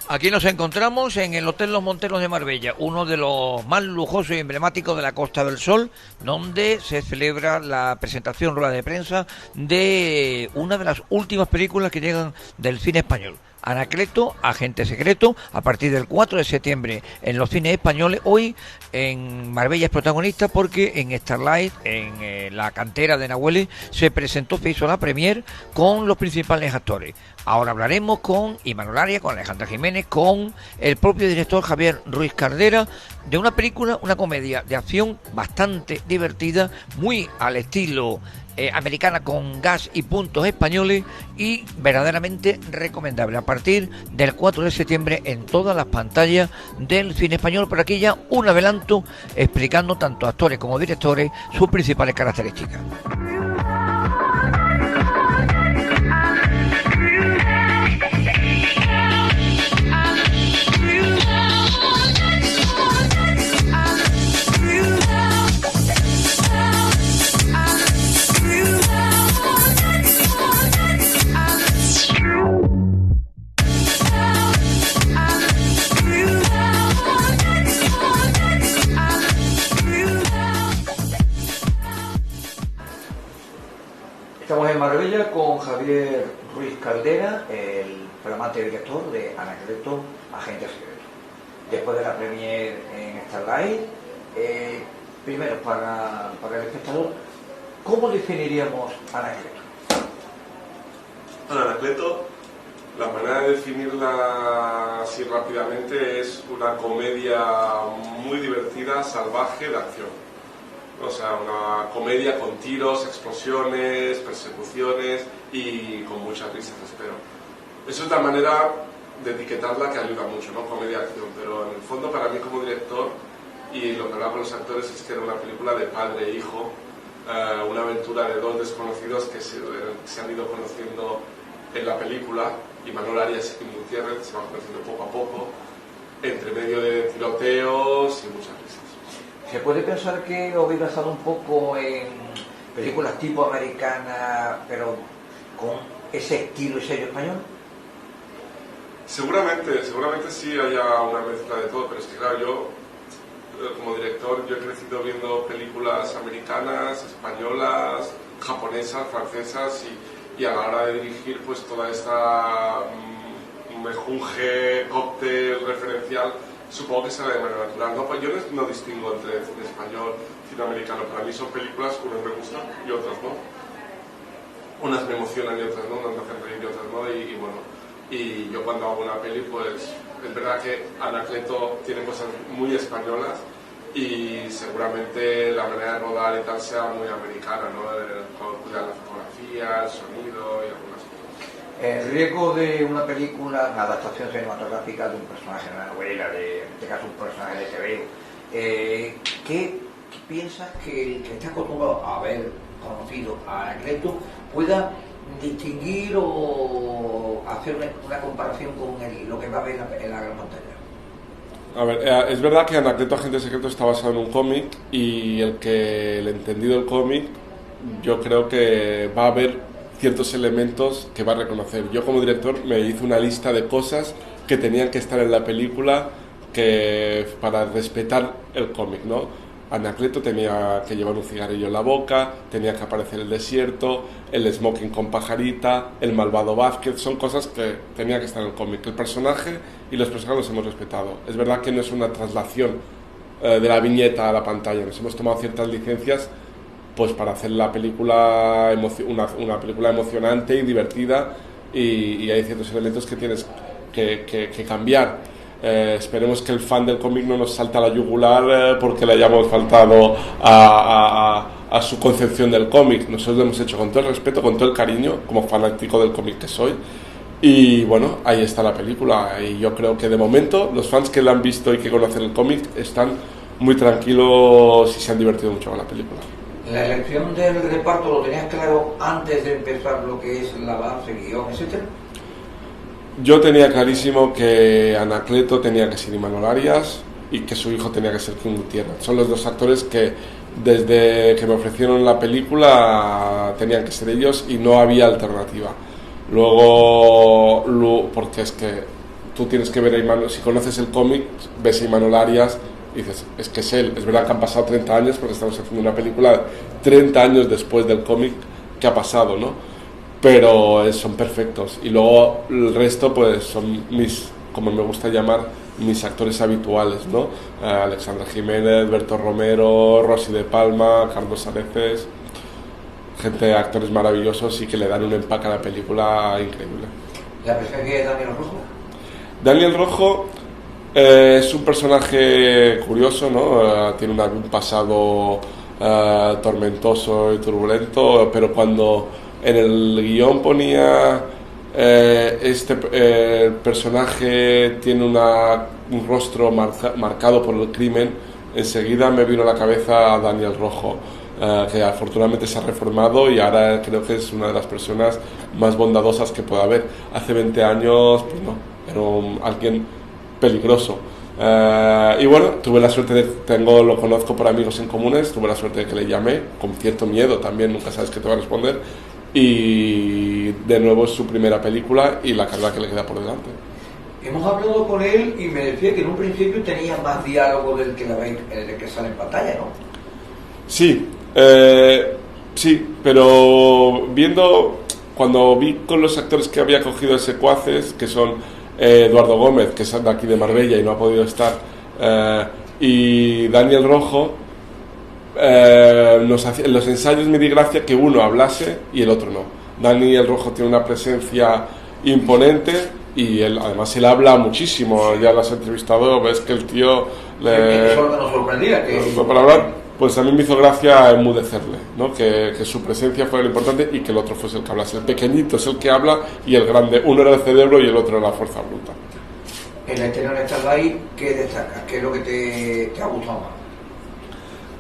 Aquí nos encontramos en el Hotel Los Monteros de Marbella, uno de los más lujosos y emblemáticos de la Costa del Sol, donde se celebra la presentación, rueda de prensa, de una de las últimas películas que llegan del cine español. Anacleto, Agente Secreto, a partir del 4 de septiembre en los cines españoles. Hoy en Marbella es protagonista porque en Starlight, en la cantera de Nahuel, se presentó, se hizo la premier con los principales actores. Ahora hablaremos con Imanol Arias, con Alejandra Jiménez, con el propio director Javier Ruiz Caldera, de una película, una comedia de acción bastante divertida, muy al estilo americana, con gas y puntos españoles, y verdaderamente recomendable a partir del 4 de septiembre en todas las pantallas del cine español. Por aquí ya un adelanto explicando tanto actores como directores sus principales características. Estamos en Marbella con Javier Ruiz Caldera, el flamante director de Anacleto, Agente Secreto. Después de la premier en Starlight, primero para el espectador, ¿cómo definiríamos Anacleto? Bueno, Anacleto, la manera de definirla así rápidamente es una comedia muy divertida, salvaje, de acción. O sea, una comedia con tiros, explosiones, persecuciones y con muchas risas, espero. Eso es la manera de etiquetarla que ayuda mucho, ¿no? Comedia-acción, pero en el fondo para mí como director, y lo que hablaba con los actores, es que era una película de padre e hijo, una aventura de dos desconocidos que se han ido conociendo en la película, Imanol Arias y Kim Gutiérrez, se van conociendo poco a poco, entre medio de tiroteos y muchas risas. ¿Se puede pensar que habéis basado un poco en películas tipo americana, pero con ese estilo y sello español? Seguramente sí haya una mezcla de todo, pero es que claro, yo como director yo he crecido viendo películas americanas, españolas, japonesas, francesas, y a la hora de dirigir pues toda esta mejunje, cóctel referencial, supongo que será de manera natural. No, pues yo no distingo entre cine español y cine americano. Para mí son películas que unas me gustan y otras no. Unas me emocionan y otras no, unas me hacen reír y otras no. Y bueno, y yo cuando hago una peli, pues es verdad que Anacleto tiene cosas muy españolas y seguramente la manera de rodar y tal sea muy americana, ¿no? Cuidar la fotografía, el sonido y algunas cosas. El riesgo de una película, una adaptación cinematográfica de un personaje de una novela, en este caso un personaje de TV, ¿qué piensas que el que está acostumbrado a haber conocido a Anacleto pueda distinguir o hacer una comparación con lo que va a ver en la gran pantalla? A ver, es verdad que Anacleto, Agente Secreto está basado en un cómic, y el entendido del cómic, yo creo que va a haber ciertos elementos que va a reconocer. Yo como director me hice una lista de cosas que tenían que estar en la película para respetar el cómic, ¿no? Anacleto tenía que llevar un cigarrillo en la boca, tenía que aparecer el desierto, el smoking con pajarita, el malvado Vázquez, son cosas que tenían que estar en el cómic. El personaje y los personajes los hemos respetado. Es verdad que no es una traslación de la viñeta a la pantalla, nos hemos tomado ciertas licencias pues para hacer la película una película emocionante y divertida, y hay ciertos elementos que tienes que cambiar. Esperemos que el fan del cómic no nos salte a la yugular porque le hayamos faltado a su concepción del cómic. Nosotros lo hemos hecho con todo el respeto, con todo el cariño, como fanático del cómic que soy, y bueno, ahí está la película, y yo creo que de momento los fans que la han visto y que conocen el cómic están muy tranquilos y se han divertido mucho con la película. ¿La elección del reparto lo tenías claro antes de empezar lo que es la base, guión, etcétera? Yo tenía clarísimo que Anacleto tenía que ser Imanol Arias y que su hijo tenía que ser Kim Gutiérrez. Son los dos actores que desde que me ofrecieron la película tenían que ser ellos y no había alternativa. Luego porque es que tú tienes que ver a Imanol, si conoces el cómic, ves a Imanol Arias y dices, es que es él. Es verdad que han pasado 30 años porque estamos haciendo una película 30 años después del cómic que ha pasado, ¿no? Pero son perfectos. Y luego el resto, pues son mis, como me gusta llamar, mis actores habituales, ¿no? Alexandra Jiménez, Berto Romero, Rosy de Palma, Carlos Areces, actores maravillosos y que le dan un empaque a la película increíble. ¿La presencia de Daniel Rojo? Daniel Rojo es un personaje curioso, ¿no? Tiene un pasado tormentoso y turbulento, pero cuando en el guión ponía el personaje tiene un rostro marcado por el crimen, enseguida me vino a la cabeza Daniel Rojo, que afortunadamente se ha reformado y ahora creo que es una de las personas más bondadosas que pueda haber. Hace 20 años, pues no, era alguien peligroso. Y bueno, tuve la suerte lo conozco por amigos en comunes, tuve la suerte de que le llamé, con cierto miedo también, nunca sabes qué te va a responder, y de nuevo es su primera película y la carrera que le queda por delante. Hemos hablado con él y me decía que en un principio tenía más diálogo del que sale en pantalla, ¿no? Sí, sí, pero cuando vi con los actores que había cogido de Secuaces, que son Eduardo Gómez, que es de aquí de Marbella y no ha podido estar, y Daniel Rojo, en los ensayos me di gracia que uno hablase y el otro no. Daniel Rojo tiene una presencia imponente y además él habla muchísimo. Ya lo has entrevistado, ves que el tío Eso es lo que nos sorprendía, para hablar, pues a mí me hizo gracia enmudecerle, ¿no? Que su presencia fuera lo importante y que el otro fuese el que hablase. El pequeñito es el que habla y el grande, uno era el cerebro y el otro era la fuerza bruta. En la exterior de Starlight, ¿qué destacas? ¿Qué es lo que te ha gustado más?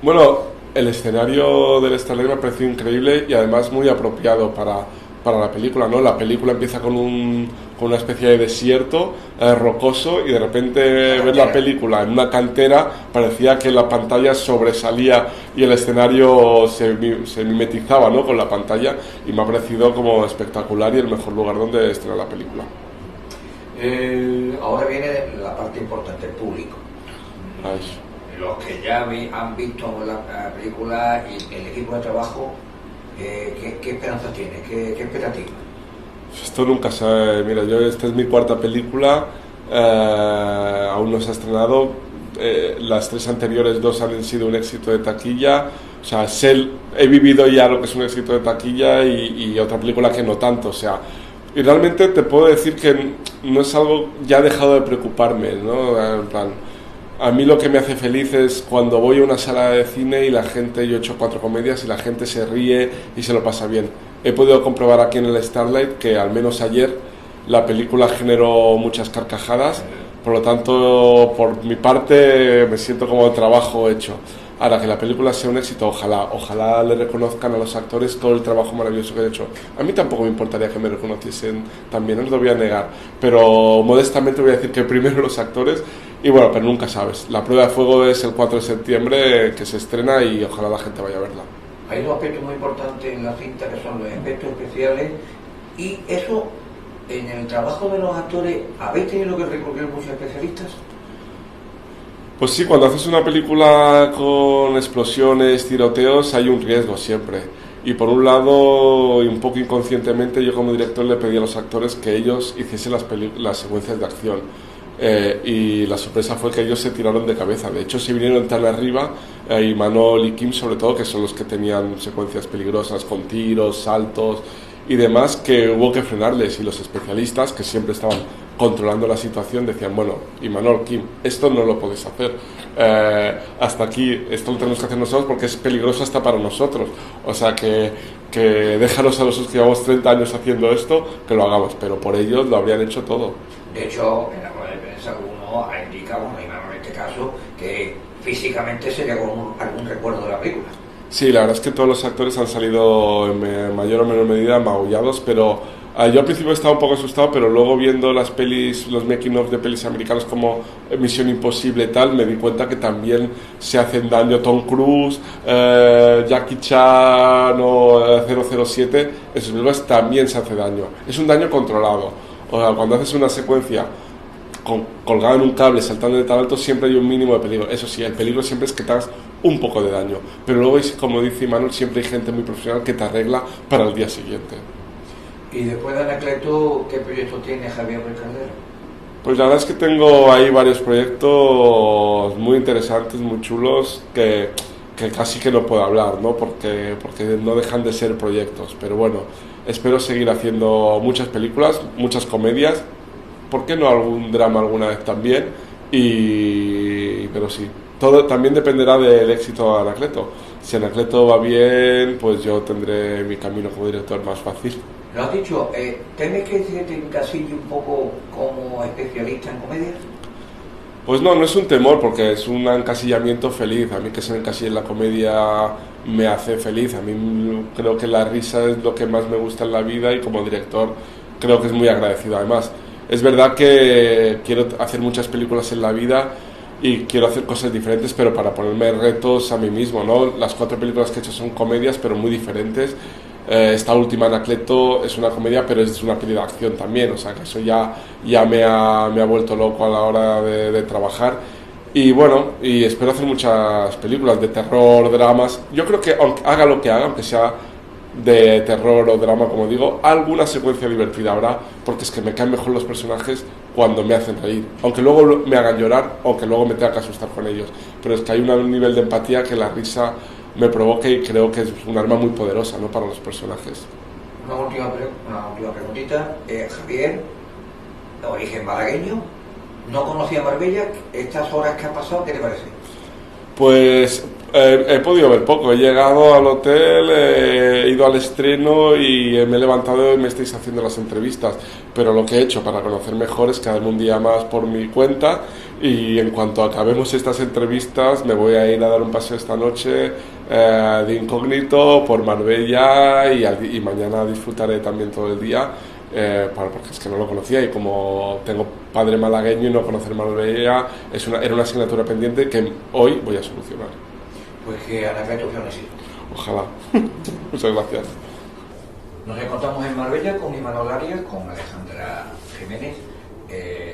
Bueno, el escenario del Starlight me ha parecido increíble y además muy apropiado para la película, ¿no? La película empieza con una especie de desierto rocoso y de repente ver la película en una cantera, parecía que la pantalla sobresalía y el escenario se mimetizaba, ¿no? Con la pantalla, y me ha parecido como espectacular y el mejor lugar donde estrenar la película. Ahora viene la parte importante, el público. Los que ya han visto la película y el equipo de trabajo, ¿qué esperanza tiene? ¿Qué expectativa? Esto nunca se... Mira, esta es mi cuarta película, aún no se ha estrenado, las 3 anteriores 2 han sido un éxito de taquilla, o sea, he vivido ya lo que es un éxito de taquilla y otra película que no tanto, o sea, y realmente te puedo decir que no es algo, ya ha dejado de preocuparme, ¿no? En plan, a mí lo que me hace feliz es cuando voy a una sala de cine y la gente, yo he hecho 4 comedias y la gente se ríe y se lo pasa bien. He podido comprobar aquí en el Starlight que al menos ayer la película generó muchas carcajadas, por lo tanto, por mi parte me siento como trabajo hecho. Ahora, que la película sea un éxito, ojalá le reconozcan a los actores todo el trabajo maravilloso que han hecho. A mí tampoco me importaría que me reconociesen también, no os lo voy a negar, pero modestamente voy a decir que primero los actores, y bueno, pero nunca sabes. La prueba de fuego es el 4 de septiembre que se estrena y ojalá la gente vaya a verla. Hay 2 aspectos muy importantes en la cinta que son los efectos especiales y eso, en el trabajo de los actores, ¿habéis tenido que recurrir a muchos especialistas? Pues sí, cuando haces una película con explosiones, tiroteos, hay un riesgo siempre. Y por un lado, y un poco inconscientemente, yo como director le pedí a los actores que ellos hiciesen las secuencias de acción. Y la sorpresa fue que ellos se tiraron de cabeza. De hecho, se vinieron tan arriba, Imanol y Kim sobre todo, que son los que tenían secuencias peligrosas con tiros, saltos y demás, que hubo que frenarles, y los especialistas, que siempre estaban controlando la situación, decían, bueno, Imanol, Kim, esto no lo podéis hacer, hasta aquí, esto lo tenemos que hacer nosotros porque es peligroso hasta para nosotros, o sea que déjanos a nosotros que llevamos 30 años haciendo esto, que lo hagamos, pero por ellos lo habrían hecho todo. De hecho, en la rueda de prensa uno ha indicado, Imanol en este caso, que físicamente se le con algún recuerdo de la película. Sí, la verdad es que todos los actores han salido en mayor o menor medida maullados, pero yo al principio estaba un poco asustado, pero luego viendo las pelis, los making of de pelis americanos como Misión Imposible y tal, me di cuenta que también se hacen daño Tom Cruise, Jackie Chan o 007, en sus películas también se hace daño. Es un daño controlado. O sea, cuando haces una secuencia colgado en un cable saltando de tan alto, siempre hay un mínimo de peligro. Eso sí, el peligro siempre es que te hagas un poco de daño, pero luego, como dice Imanol, siempre hay gente muy profesional que te arregla para el día siguiente. Y después de Anacleto, ¿qué proyecto tiene Javier Recardero? Pues la verdad es que tengo ahí varios proyectos muy interesantes, muy chulos, que casi que no puedo hablar, ¿no? Porque no dejan de ser proyectos. Pero bueno, espero seguir haciendo muchas películas, muchas comedias, ¿por qué no algún drama alguna vez también? Pero sí, todo también dependerá del éxito de Anacleto. Si Anacleto va bien, pues yo tendré mi camino como director más fácil. Lo has dicho, ¿temes que se te encasille un poco como especialista en comedia? Pues no es un temor, porque es un encasillamiento feliz. A mí que se me encasille en la comedia me hace feliz. A mí creo que la risa es lo que más me gusta en la vida, y como director creo que es muy agradecido. Además, es verdad que quiero hacer muchas películas en la vida y quiero hacer cosas diferentes, pero para ponerme retos a mí mismo, ¿no? Las 4 películas que he hecho son comedias, pero muy diferentes. Esta última, Anacleto, es una comedia, pero es una peli de acción también, o sea que eso ya me ha vuelto loco a la hora de trabajar. Y bueno, y espero hacer muchas películas de terror, dramas. Yo creo que aunque haga lo que haga, aunque sea de terror o drama, como digo, alguna secuencia divertida habrá, porque es que me caen mejor los personajes cuando me hacen reír, aunque luego me hagan llorar, aunque luego me tenga que asustar con ellos, pero es que hay un nivel de empatía que la risa me provoca, y creo que es un arma muy poderosa, ¿no?, para los personajes. Una última preguntita. Javier, de origen malagueño, no conocía Marbella. Estas horas que ha pasado, ¿qué te parece? Pues he podido ver poco. He llegado al hotel, he ido al estreno y me he levantado y me estáis haciendo las entrevistas. Pero lo que he hecho para conocer mejor es quedarme un día más por mi cuenta, y en cuanto acabemos estas entrevistas me voy a ir a dar un paseo esta noche de incógnito por Marbella, y mañana disfrutaré también todo el día. Porque es que no lo conocía, y como tengo padre malagueño y no conocer Marbella era una asignatura pendiente que hoy voy a solucionar. Pues que Anacleto sea un éxito. Ojalá. Muchas gracias. Nos encontramos en Marbella con Imanol Arias, con Alejandra Jiménez,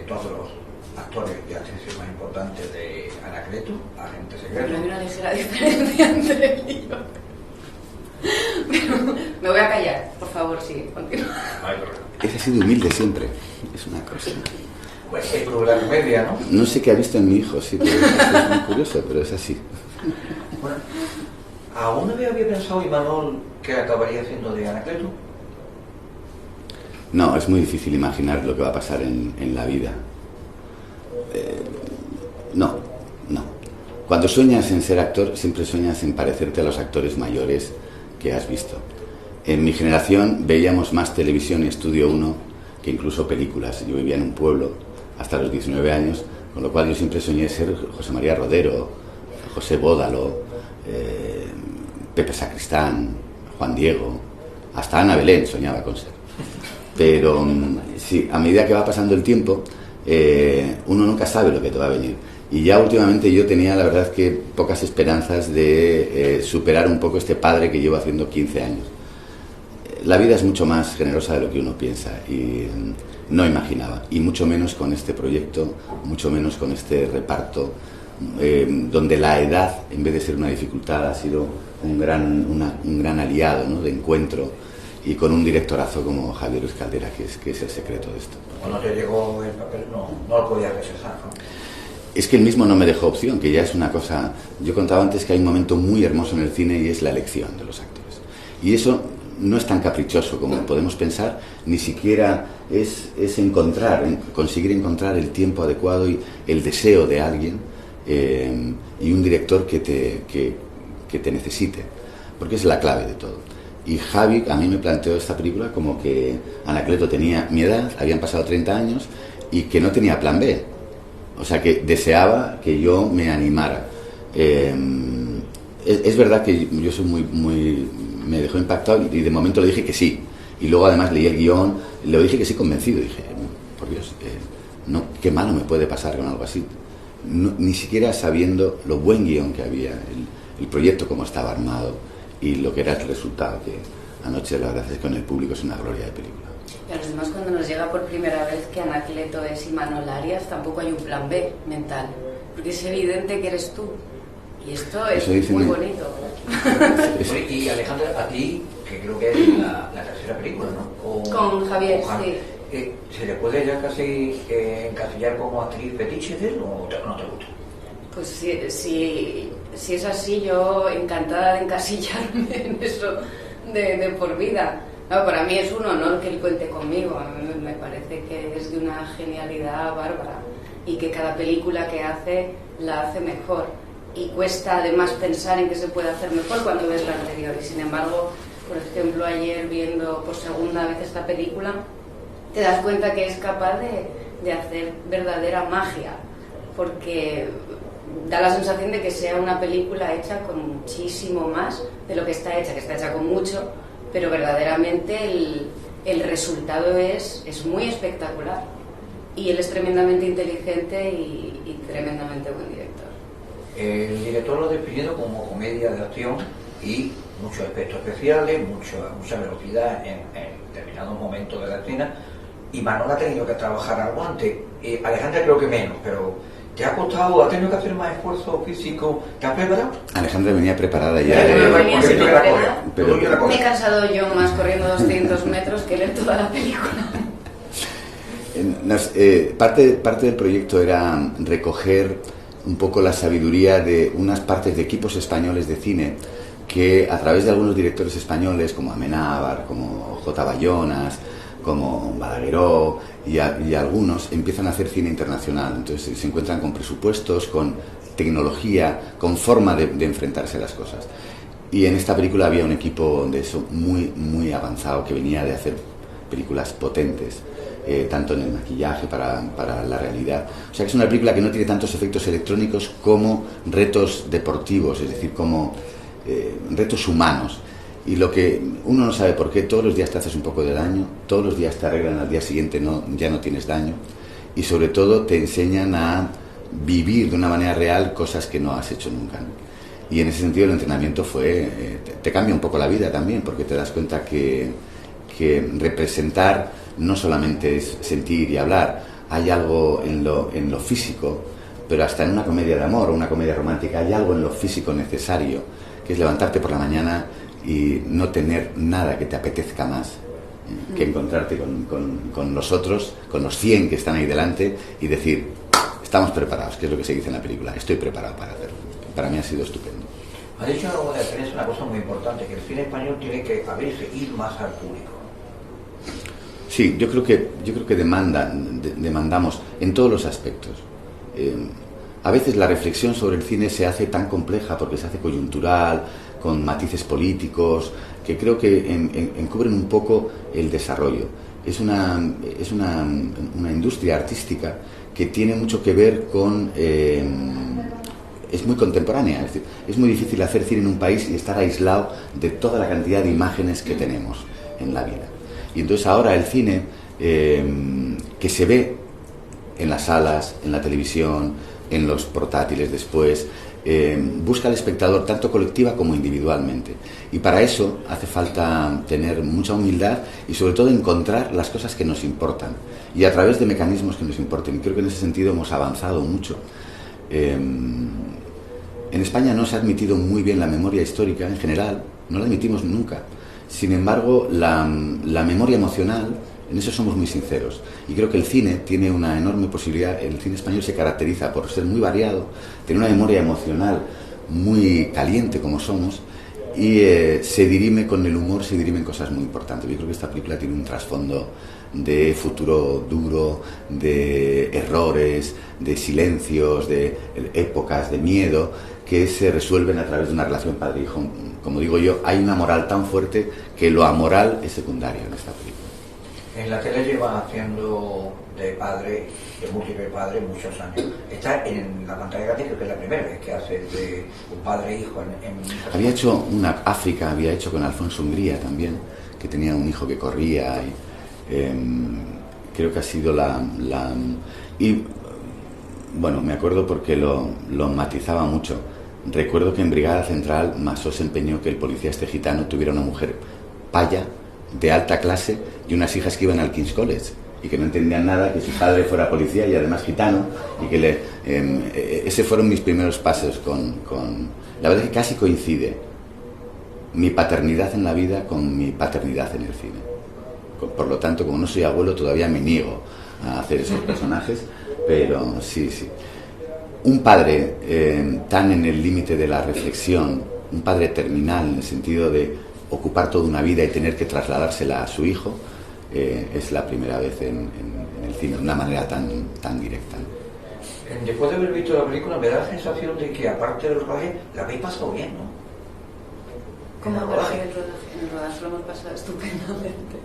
todos los actores y actrices más importantes de Anacleto, Agente Secreto. No hay una ligera diferencia entre él y yo. Pero me voy a callar, por favor, sí, continúa. No hay problema. Ese ha sido humilde siempre, es una cosa. Pues el club de la comedia, ¿no? No sé qué ha visto en mi hijo, sí, pero es muy curioso, pero es así. Bueno, ¿alguna vez había pensado Imanol que acabaría haciendo de Anacleto? No, es muy difícil imaginar lo que va a pasar en la vida. No. Cuando sueñas en ser actor, siempre sueñas en parecerte a los actores mayores que has visto. En mi generación veíamos más televisión y Estudio 1 que incluso películas. Yo vivía en un pueblo hasta los 19 años, con lo cual yo siempre soñé ser José María Rodero, José Bódalo, Pepe Sacristán, Juan Diego, hasta Ana Belén soñaba con ser. Pero sí, a medida que va pasando el tiempo, uno nunca sabe lo que te va a venir. Y ya últimamente yo tenía, la verdad, que pocas esperanzas de superar un poco este padre que llevo haciendo 15 años. La vida es mucho más generosa de lo que uno piensa, y no imaginaba, y mucho menos con este proyecto, mucho menos con este reparto, donde la edad, en vez de ser una dificultad, ha sido un gran aliado, ¿no?, de encuentro, y con un directorazo como Javier Ruiz Caldera, que es el secreto de esto. Cuando te llegó el papel, no lo podías rechazar, ¿no? Es que él mismo no me dejó opción, que ya es una cosa... Yo contaba antes que hay un momento muy hermoso en el cine, y es la elección de los actores. Y eso no es tan caprichoso como podemos pensar, ni siquiera es conseguir encontrar el tiempo adecuado y el deseo de alguien, y un director que te necesite, porque es la clave de todo. Y Javi a mí me planteó esta película como que Anacleto tenía mi edad, habían pasado 30 años, y que no tenía plan B. O sea, que deseaba que yo me animara. Es verdad que yo soy me dejó impactado, y de momento le dije que sí. Y luego además leí el guión, le dije que sí convencido. Y dije, por Dios, no, qué malo me puede pasar con algo así. No, ni siquiera sabiendo lo buen guión que había, el proyecto como estaba armado y lo que era el resultado, que anoche la verdad es que con el público es una gloria de película. Y a los demás, cuando nos llega por primera vez que Anacleto es Imanol Arias, tampoco hay un plan B mental, porque es evidente que eres tú. Y esto es muy bonito. Y Alejandra, a ti, que creo que es la tercera película, ¿no? Con Javier, sí. ¿Se le puede ya casi encasillar como actriz fetiche de él o no te gusta? Pues si es así, yo encantada de encasillarme en eso de por vida. No, para mí es un honor que él cuente conmigo. A mí me parece que es de una genialidad bárbara y que cada película que hace la hace mejor. Y cuesta además pensar en que se puede hacer mejor cuando ves la anterior. Y sin embargo, por ejemplo, ayer viendo por segunda vez esta película, te das cuenta que es capaz de hacer verdadera magia, porque da la sensación de que sea una película hecha con muchísimo más de lo que está hecha con mucho, pero verdaderamente el resultado es muy espectacular. Y él es tremendamente inteligente y tremendamente buen director. El director lo ha definido como comedia de acción y muchos efectos especiales, mucha velocidad en determinados momentos de la escena. Y Manol ha tenido que trabajar algo antes. Alejandra creo que menos, pero ¿te ha costado? ¿Ha tenido que hacer más esfuerzo físico? ¿Te has preparado? Alejandra venía preparada ya. Me he cansado yo más corriendo 200 metros que leer toda la película. Parte del proyecto era recoger un poco la sabiduría de unas partes de equipos españoles de cine que a través de algunos directores españoles como Amenábar, como J. Bayonas, como Balagueró y algunos empiezan a hacer cine internacional. Entonces se encuentran con presupuestos, con tecnología, con forma de enfrentarse a las cosas. Y en esta película había un equipo de eso muy avanzado que venía de hacer películas potentes. Tanto en el maquillaje para la realidad. O sea que es una película que no tiene tantos efectos electrónicos como retos deportivos, es decir, como retos humanos. Y lo que uno no sabe por qué, todos los días te haces un poco de daño, todos los días te arreglan, al día siguiente ya no tienes daño, y sobre todo te enseñan a vivir de una manera real cosas que no has hecho nunca, ¿no? Y en ese sentido el entrenamiento te cambia un poco la vida también, porque te das cuenta que representar no solamente es sentir y hablar, hay algo en lo físico, pero hasta en una comedia de amor o una comedia romántica hay algo en lo físico necesario, que es levantarte por la mañana y no tener nada que te apetezca más que encontrarte con los otros, con los 100 que están ahí delante y decir, estamos preparados, que es lo que se dice en la película, estoy preparado para hacerlo. Para mí ha sido estupendo. Ha dicho en alguna referencia una cosa muy importante, que el cine español tiene que abrirse, ir más al público. Sí, yo creo que demandamos en todos los aspectos. A veces la reflexión sobre el cine se hace tan compleja porque se hace coyuntural, con matices políticos, que creo que encubren un poco el desarrollo. Es una industria artística que tiene mucho que ver con... es muy contemporánea, es decir, es muy difícil hacer cine en un país y estar aislado de toda la cantidad de imágenes que tenemos en la vida. Y entonces ahora el cine que se ve en las salas, en la televisión, en los portátiles después, busca al espectador tanto colectiva como individualmente. Y para eso hace falta tener mucha humildad y sobre todo encontrar las cosas que nos importan y a través de mecanismos que nos importen. Y creo que en ese sentido hemos avanzado mucho. En España no se ha admitido muy bien la memoria histórica en general, no la admitimos nunca. Sin embargo, la memoria emocional, en eso somos muy sinceros. Y creo que el cine tiene una enorme posibilidad. El cine español se caracteriza por ser muy variado, tiene una memoria emocional muy caliente como somos, y se dirime con el humor, se dirimen cosas muy importantes. Yo creo que esta película tiene un trasfondo de futuro duro, de errores, de silencios, de épocas, de miedo, que se resuelven a través de una relación padre-hijo. Como digo yo, hay una moral tan fuerte que lo amoral es secundario en esta película. En la tele lleva haciendo de padre, de múltiple padre, muchos años. Está en la pantalla grande, creo que es la primera vez que hace de un padre e hijo en... Había hecho África, había hecho con Alfonso Hungría también, que tenía un hijo que corría y creo que ha sido y bueno, me acuerdo porque lo matizaba mucho. Recuerdo que en Brigada Central Masó se empeñó que el policía gitano tuviera una mujer paya, de alta clase y unas hijas que iban al King's College y que no entendían nada, que su padre fuera policía y además gitano, y que ese fueron mis primeros pasos con... La verdad es que casi coincide mi paternidad en la vida con mi paternidad en el cine. Por lo tanto, como no soy abuelo, todavía me niego a hacer esos personajes, pero sí. Un padre tan en el límite de la reflexión, un padre terminal en el sentido de ocupar toda una vida y tener que trasladársela a su hijo, es la primera vez en el cine, de una manera tan directa. Después de haber visto la película, me da la sensación de que, aparte del rodaje, la habéis pasado bien, ¿no? ¿Cómo el rodaje? En el rodaje lo hemos pasado estupendamente.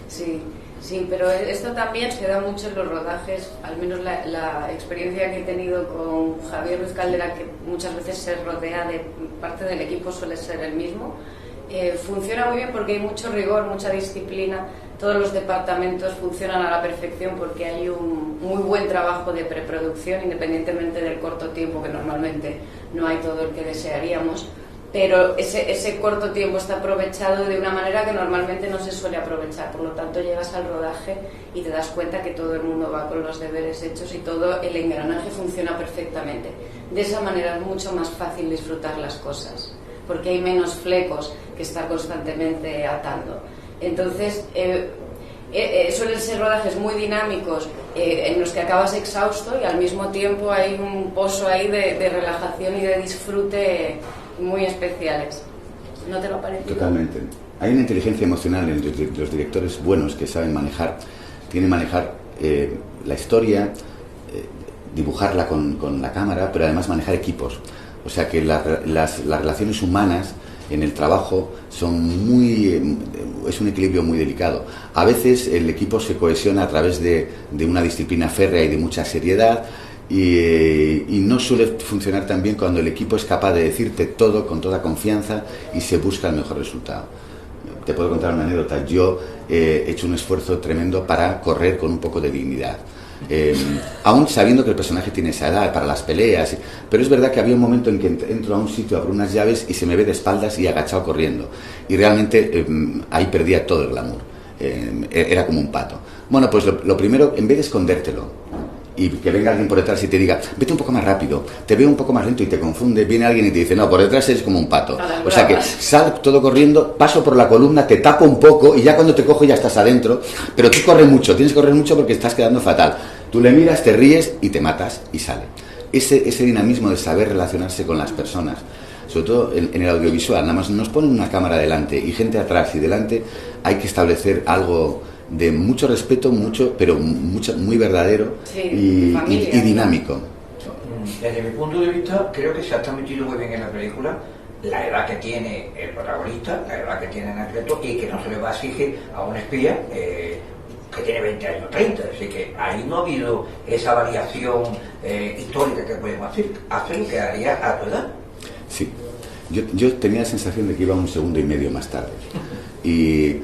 Sí, pero esto también se da mucho en los rodajes, al menos la experiencia que he tenido con Javier Ruiz Caldera, que muchas veces se rodea de parte del equipo, suele ser el mismo. Funciona muy bien porque hay mucho rigor, mucha disciplina, todos los departamentos funcionan a la perfección porque hay un muy buen trabajo de preproducción, independientemente del corto tiempo, que normalmente no hay todo el que desearíamos, pero ese corto tiempo está aprovechado de una manera que normalmente no se suele aprovechar. Por lo tanto, llegas al rodaje y te das cuenta que todo el mundo va con los deberes hechos y todo el engranaje funciona perfectamente. De esa manera es mucho más fácil disfrutar las cosas, porque hay menos flecos que estar constantemente atando. Entonces, suelen ser rodajes muy dinámicos en los que acabas exhausto y al mismo tiempo hay un pozo ahí de relajación y de disfrute muy especiales. ¿No te lo parece? Totalmente. Hay una inteligencia emocional en los directores buenos que saben tienen manejar la historia, dibujarla con la cámara, pero además manejar equipos. O sea que las relaciones humanas en el trabajo es un equilibrio muy delicado. A veces el equipo se cohesiona a través de una disciplina férrea y de mucha seriedad, y no suele funcionar tan bien cuando el equipo es capaz de decirte todo con toda confianza y se busca el mejor resultado. Te puedo contar una anécdota. Yo he hecho un esfuerzo tremendo para correr con un poco de dignidad. Aún sabiendo que el personaje tiene esa edad para las peleas, pero es verdad que había un momento en que entro a un sitio, abro unas llaves y se me ve de espaldas y agachado corriendo, y realmente ahí perdía todo el glamour. Era como un pato. Bueno, pues lo primero, en vez de escondértelo y que venga alguien por detrás y te diga, vete un poco más rápido, te veo un poco más lento, y te confunde, viene alguien y te dice, no, por detrás eres como un pato. O sea que sal todo corriendo, paso por la columna, te tapo un poco y ya cuando te cojo ya estás adentro, pero tú corres mucho, tienes que correr mucho porque estás quedando fatal. Tú le miras, te ríes y te matas y sale. Ese dinamismo de saber relacionarse con las personas, sobre todo en el audiovisual, nada más nos ponen una cámara delante y gente atrás y delante, hay que establecer algo de mucho respeto, pero muy verdadero, y dinámico. Desde mi punto de vista, creo que se ha transmitido muy bien en la película la edad que tiene el protagonista, la edad que tiene Anacleto, y que no se le va a exigir a un espía que tiene 20 años, 30. Así que ahí no ha habido esa variación histórica que podemos hacer lo que haría a tu edad. Sí, yo tenía la sensación de que iba un segundo y medio más tarde. Y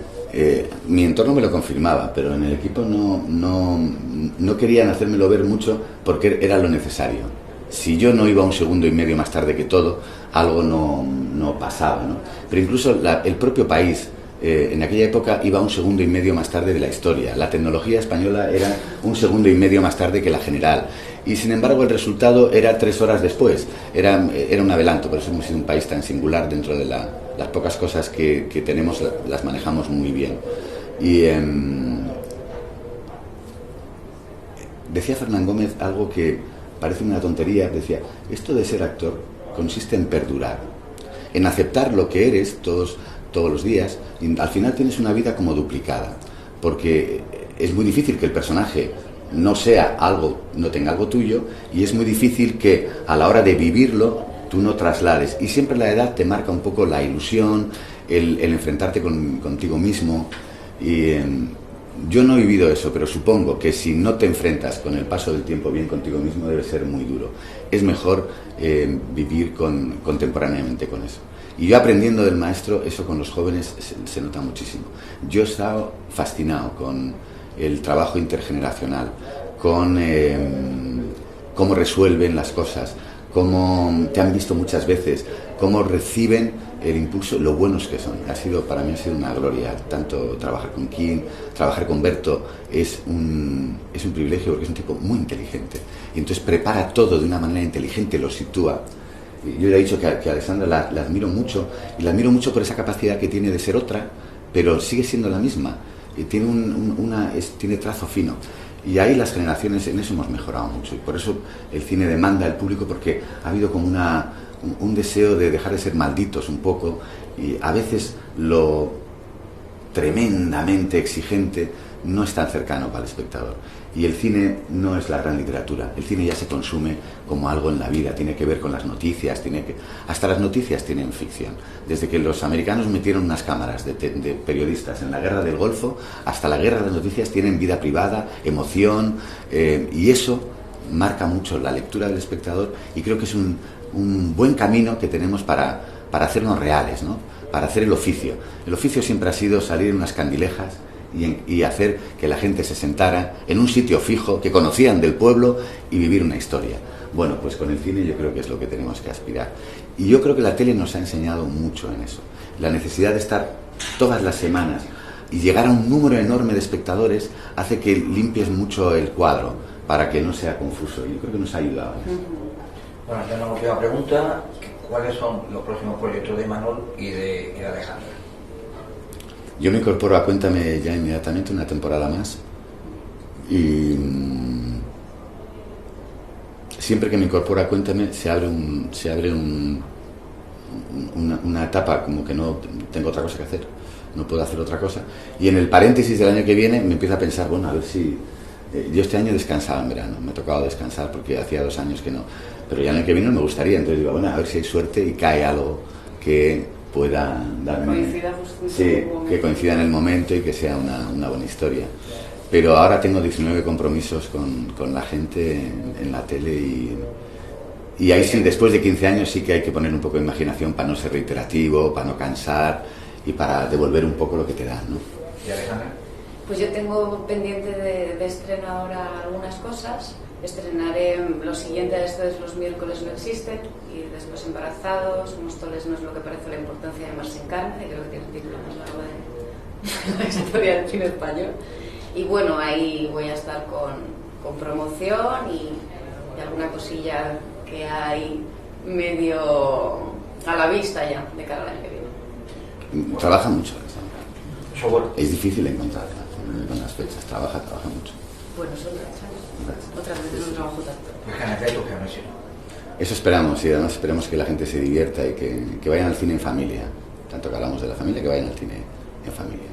mi entorno me lo confirmaba, pero en el equipo no querían hacérmelo ver mucho porque era lo necesario. Si yo no iba un segundo y medio más tarde que todo, algo no pasaba, ¿no? Pero incluso el propio país, en aquella época, iba un segundo y medio más tarde de la historia. La tecnología española era un segundo y medio más tarde que la general. Y sin embargo el resultado era 3 horas después. Era un adelanto, por eso hemos sido un país tan singular. Dentro de las pocas cosas que tenemos, las manejamos muy bien. Y decía Fernán Gómez algo que parece una tontería. Decía, esto de ser actor consiste en perdurar, en aceptar lo que eres todos los días, y al final tienes una vida como duplicada, porque es muy difícil que el personaje no tenga algo tuyo, y es muy difícil que a la hora de vivirlo tú no traslades, y siempre la edad te marca un poco la ilusión, el enfrentarte contigo mismo. Y yo no he vivido eso, pero supongo que si no te enfrentas con el paso del tiempo bien contigo mismo, debe ser muy duro. Es mejor vivir contemporáneamente con eso. Y yo, aprendiendo del maestro, eso con los jóvenes se nota muchísimo. Yo he estado fascinado con el trabajo intergeneracional, con cómo resuelven las cosas, cómo te han visto muchas veces, cómo reciben el impulso, lo buenos que son. Para mí ha sido una gloria, tanto trabajar con Kim, trabajar con Berto, es un privilegio porque es un tipo muy inteligente. Y entonces prepara todo de una manera inteligente, lo sitúa. Yo le he dicho que a Alessandra la admiro mucho, y la admiro mucho por esa capacidad que tiene de ser otra, pero sigue siendo la misma. Y tiene trazo fino. Y ahí las generaciones, en eso hemos mejorado mucho. Y por eso el cine demanda al público, porque ha habido como un deseo de dejar de ser malditos un poco, y a veces lo tremendamente exigente no es tan cercano para el espectador. Y el cine no es la gran literatura, el cine ya se consume como algo en la vida, tiene que ver con las noticias, hasta las noticias tienen ficción. Desde que los americanos metieron unas cámaras de periodistas en la guerra del Golfo, hasta la guerra de las noticias tienen vida privada, emoción, y eso marca mucho la lectura del espectador, y creo que es un buen camino que tenemos para hacernos reales, ¿no? Para hacer el oficio. El oficio siempre ha sido salir en unas candilejas y hacer que la gente se sentara en un sitio fijo, que conocían del pueblo, y vivir una historia. Bueno, pues con el cine yo creo que es lo que tenemos que aspirar. Y yo creo que la tele nos ha enseñado mucho en eso. La necesidad de estar todas las semanas y llegar a un número enorme de espectadores hace que limpies mucho el cuadro para que no sea confuso. Y yo creo que nos ha ayudado en eso. Bueno, ya una última pregunta. ¿Cuáles son los próximos proyectos de Imanol y de Alejandra? Yo me incorporo a Cuéntame ya inmediatamente, una temporada más. Y siempre que me incorporo a Cuéntame se abre una etapa como que no tengo otra cosa que hacer, no puedo hacer otra cosa. Y en el paréntesis del año que viene me empiezo a pensar, bueno, a ver si... yo este año descansaba en verano, me ha tocado descansar porque hacía 2 años que no. Pero ya el año que viene me gustaría, entonces digo, bueno, a ver si hay suerte y cae algo que pueda darme... que coincida en el momento y que sea una buena historia. Pero ahora tengo 19 compromisos con la gente en la tele, y ahí sí, después de 15 años sí que hay que poner un poco de imaginación para no ser reiterativo, para no cansar y para devolver un poco lo que te dan, ¿no? ¿Y Alejandra? Pues yo tengo pendiente de estrenar ahora algunas cosas. Estrenaré lo siguiente, esto es Los miércoles no existen, y después Embarazados, Móstoles no es lo que parece, la importancia de amarse en carne, creo que tiene el título más largo de la historia del cine español. Y bueno, ahí voy a estar con promoción y alguna cosilla que hay medio a la vista ya de cara al año que viene. Trabaja mucho, es difícil encontrarla con las fechas, trabaja mucho. Bueno, son otras veces no trabajo tanto. Eso esperamos, y además esperamos que la gente se divierta y que vayan al cine en familia, tanto que hablamos de la familia, que vayan al cine en familia.